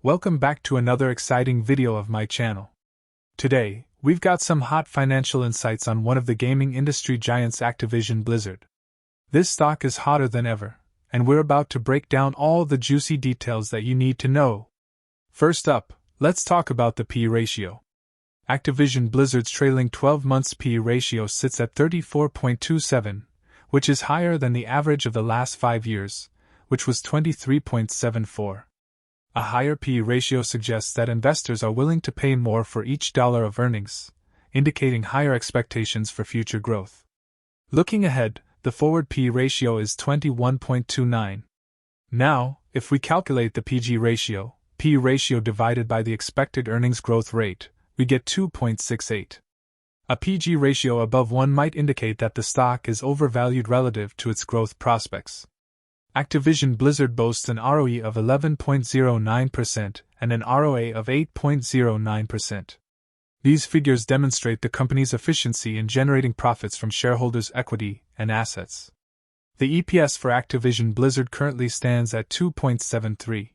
Welcome back to another exciting video of my channel. Today, we've got some hot financial insights on one of the gaming industry giants, Activision Blizzard. This stock is hotter than ever, and we're about to break down all the juicy details that you need to know. First up, let's talk about the P/E ratio. Activision Blizzard's trailing 12 months P/E ratio sits at 34.27, which is higher than the average of the last 5 years, which was 23.74. A higher P/E ratio suggests that investors are willing to pay more for each dollar of earnings, indicating higher expectations for future growth. Looking ahead, the forward P/E ratio is 21.29. Now, if we calculate the P/G ratio, P/E ratio divided by the expected earnings growth rate, we get 2.68. A P/G ratio above 1 might indicate that the stock is overvalued relative to its growth prospects. Activision Blizzard boasts an ROE of 11.09% and an ROA of 8.09%. These figures demonstrate the company's efficiency in generating profits from shareholders' equity and assets. The EPS for Activision Blizzard currently stands at 2.73.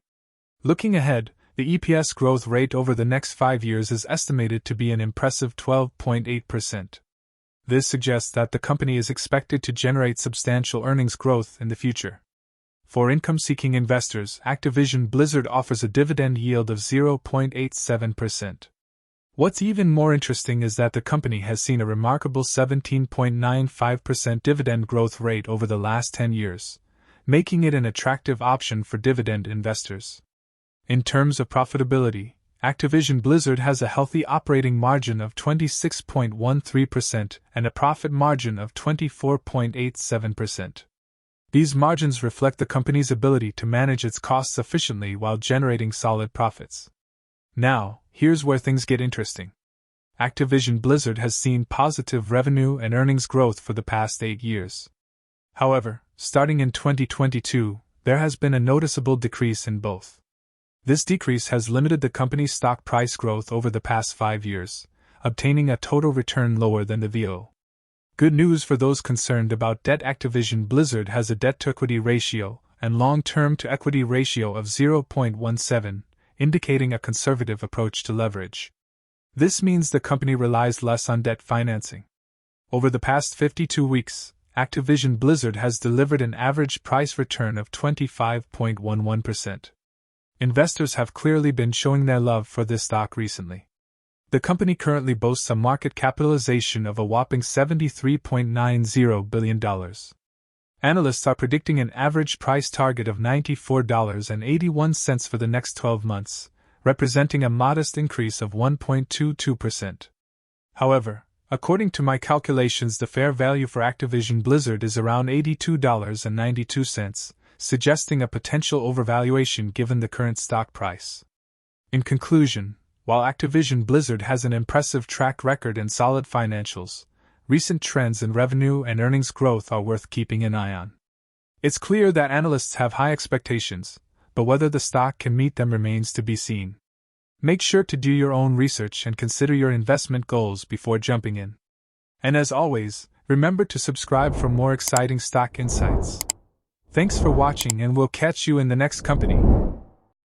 Looking ahead, the EPS growth rate over the next 5 years is estimated to be an impressive 12.8%. This suggests that the company is expected to generate substantial earnings growth in the future. For income-seeking investors, Activision Blizzard offers a dividend yield of 0.87%. What's even more interesting is that the company has seen a remarkable 17.95% dividend growth rate over the last 10 years, making it an attractive option for dividend investors. In terms of profitability, Activision Blizzard has a healthy operating margin of 26.13% and a profit margin of 24.87%. These margins reflect the company's ability to manage its costs efficiently while generating solid profits. Now, here's where things get interesting. Activision Blizzard has seen positive revenue and earnings growth for the past 8 years. However, starting in 2022, there has been a noticeable decrease in both. This decrease has limited the company's stock price growth over the past 5 years, obtaining a total return lower than the VO. Good news for those concerned about debt. Activision Blizzard has a debt-to-equity ratio and long-term-to-equity ratio of 0.17, indicating a conservative approach to leverage. This means the company relies less on debt financing. Over the past 52 weeks, Activision Blizzard has delivered an average price return of 25.11%. Investors have clearly been showing their love for this stock recently. The company currently boasts a market capitalization of a whopping $73.90 billion. Analysts are predicting an average price target of $94.81 for the next 12 months, representing a modest increase of 1.22%. However, according to my calculations, the fair value for Activision Blizzard is around $82.92, suggesting a potential overvaluation given the current stock price. In conclusion, while Activision Blizzard has an impressive track record and solid financials, recent trends in revenue and earnings growth are worth keeping an eye on. It's clear that analysts have high expectations, but whether the stock can meet them remains to be seen. Make sure to do your own research and consider your investment goals before jumping in. And as always, remember to subscribe for more exciting stock insights. Thanks for watching, and we'll catch you in the next company.